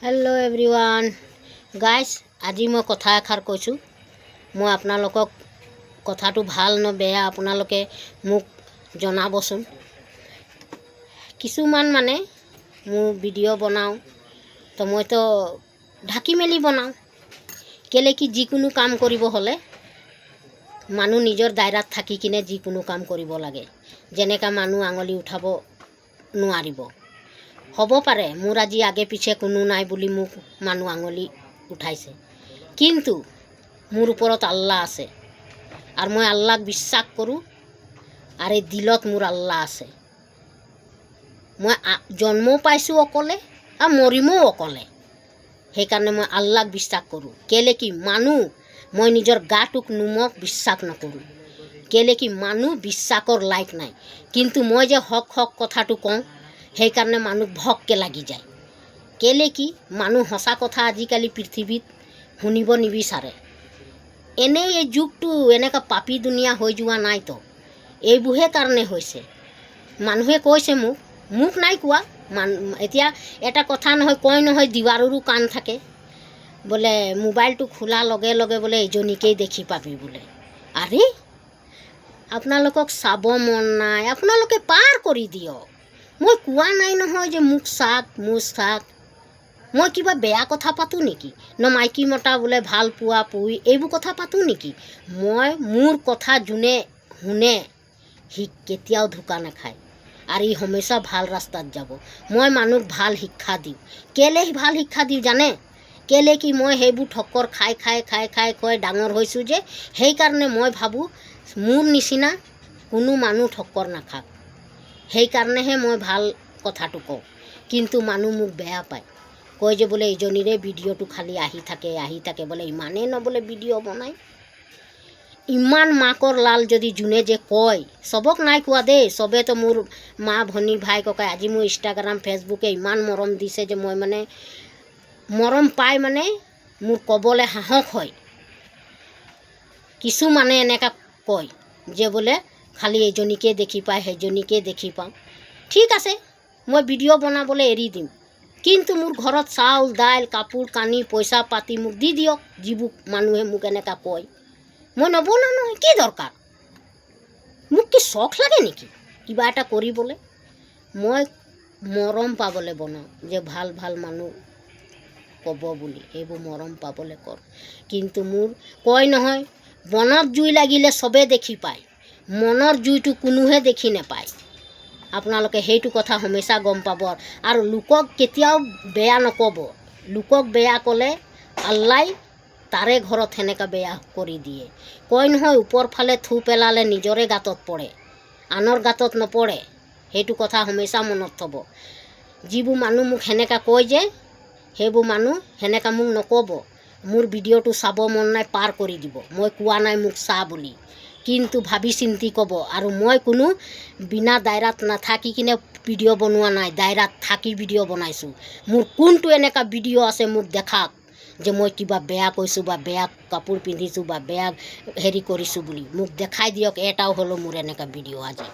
hello everyone guys আজি মই কথা এখাৰ কৈছোঁ মই আপোনালোকক কথাটো ভাল ন বেয়া আপোনালোকে মোক জনাবচোন কিছুমান মানে মোৰ ভিডিঅ' বনাও তো মই তো ঢাকি মেলি বনাও কেলে কি যিকোনো কাম কৰিব হলে মানুহ নিজৰ দায়ৰাত থাকি কিনে যিকোনো কাম কৰিব লাগে যেনেকা মানুহ আঙুলি উঠাব নোৱাৰিব হ'ব পাৰে মোৰ আজি আগে পিছে কোনো নাই বুলি মোক মানুহ আঙুলি উঠাইছে কিন্তু মোৰ ওপৰত আল্লাহ আছে আৰু মই আল্লাহক বিশ্বাস কৰোঁ আৰু এই দিলত মোৰ আল্লাহ আছে মই জন্ম পাইছোঁ অকলে আৰু মৰিমও অকলে সেইকাৰণে মই আল্লাহক বিশ্বাস কৰোঁ কেলে কি মানুহ মই নিজৰ গাটোক নুমক বিশ্বাস নকৰোঁ কেলে কি মানুহ বিশ্বাসৰ লাইক নাই কিন্তু মই যে হক কথাটো কওঁ সেইকাৰণে মানুহ ভককে লাগি যায় কেলে কি মানুহ সঁচা কথা আজিকালি পৃথিৱীত শুনিব নিবিচাৰে এনেই এই যুগটো এনেকা পাপী দুনিয়া হৈ যোৱা নাই তো এইবোৰহে কাৰণে হৈছে মানুহে কৈছে মোক নাই কোৱা এতিয়া এটা কথা নহয় কয় নহয় দিৱাৰৰো কাণ থাকে বোলে মোবাইলটো খোলা লগে লগে বোলে এজনীকেই দেখি পাবি বোলে আৰে আপোনালোকক চাব মন নাই আপোনালোকে পাৰ কৰি দিয়ক মই কোৱা নাই নহয় যে মোক চাক মই কিবা বেয়া কথা পাতোঁ নেকি ন মাইকী মতা বোলে ভাল পোৱা পুই এইবোৰ কথা পাতোঁ নেকি মই মোৰ কথা যোনে শুনে সি কেতিয়াও ধোকা নাখায় আৰু ই হমেশা ভাল ৰাস্তাত যাব মই মানুহক ভাল শিক্ষা দিওঁ কেলে ভাল শিক্ষা দিওঁ জানে কেলে কি মই সেইবোৰ ঠক্কৰ খাই ডাঙৰ হৈছোঁ যে সেইকাৰণে মই ভাবোঁ মোৰ নিচিনা কোনো মানুহ ঠক্কৰ নাখাক সেইকাৰণেহে মই ভাল কথাটো কওঁ কিন্তু মানুহ মোক বেয়া পায় কয় যে বোলে ইজনীৰে ভিডিঅ'টো খালি আহি থাকে বোলে ইমানেই নবোলে ভিডিঅ' বনায় ইমান মাকৰ লাল যদি যোনে যে কয় চবক নাই কোৱা দেই চবেতো মোৰ মা ভনী ভাই ককাই আজি মোৰ ইনষ্টাগ্ৰাম ফেচবুকে ইমান মৰম দিছে যে মই মানে মৰম পাই মানে মোৰ ক'বলৈ সাহস হয় কিছুমানে এনেকা কয় যে বোলে খালি এজনীকে দেখি পায় সেইজনীকে দেখি পাওঁ ঠিক আছে মই ভিডিঅ' বনাবলৈ এৰি দিম কিন্তু মোৰ ঘৰত চাউল দাইল কাপোৰ কানি পইচা পাতি মোক দি দিয়ক যিবোৰ মানুহে মোক এনেকা কয় মই নবনাওঁ নহয় কি দৰকাৰ মোক কি চখ লাগে নেকি কিবা এটা কৰিবলৈ মই মৰম পাবলৈ বনাওঁ যে ভাল মানুহ ক'ব বুলি সেইবোৰ মৰম পাবলৈ কৰ কিন্তু মোৰ কয় নহয় বনত জুই লাগিলে চবে দেখি পায় মনৰ জুইটো কোনোহে দেখি নেপায় আপোনালোকে সেইটো কথা হমেশা গম পাব আৰু লোকক কেতিয়াও বেয়া নক'ব লোকক বেয়া ক'লে আল্লাই তাৰে ঘৰত সেনেকা বেয়া কৰি দিয়ে কয় নহয় ওপৰ ফালে থু পেলালে নিজৰে গাতত পৰে আনৰ গাতত নপৰে সেইটো কথা হমেশা মনত থ'ব যিবোৰ মানুহ মোক সেনেকা কয় যে সেইবোৰ মানুহ সেনেকা মোক নক'ব মোৰ ভিডিঅ'টো চাব মন নাই পাৰ কৰি দিব মই কোৱা নাই মোক চা বুলি কিন্তু ভাবি চিন্তি ক'ব আৰু মই কোনো বিনা দায়ৰাত নাথাকি কিনে ভিডিঅ' বনোৱা নাই দায়ৰাত থাকি ভিডিঅ' বনাইছোঁ মোৰ কোনটো এনেকা ভিডিঅ' আছে মোক দেখাওক যে মই কিবা বেয়া কৈছোঁ বা বেয়া কাপোৰ পিন্ধিছোঁ বা বেয়া হেৰি কৰিছোঁ বুলি মোক দেখাই দিয়ক এটাও হ'লেও মোৰ এনেকা ভিডিঅ' আজি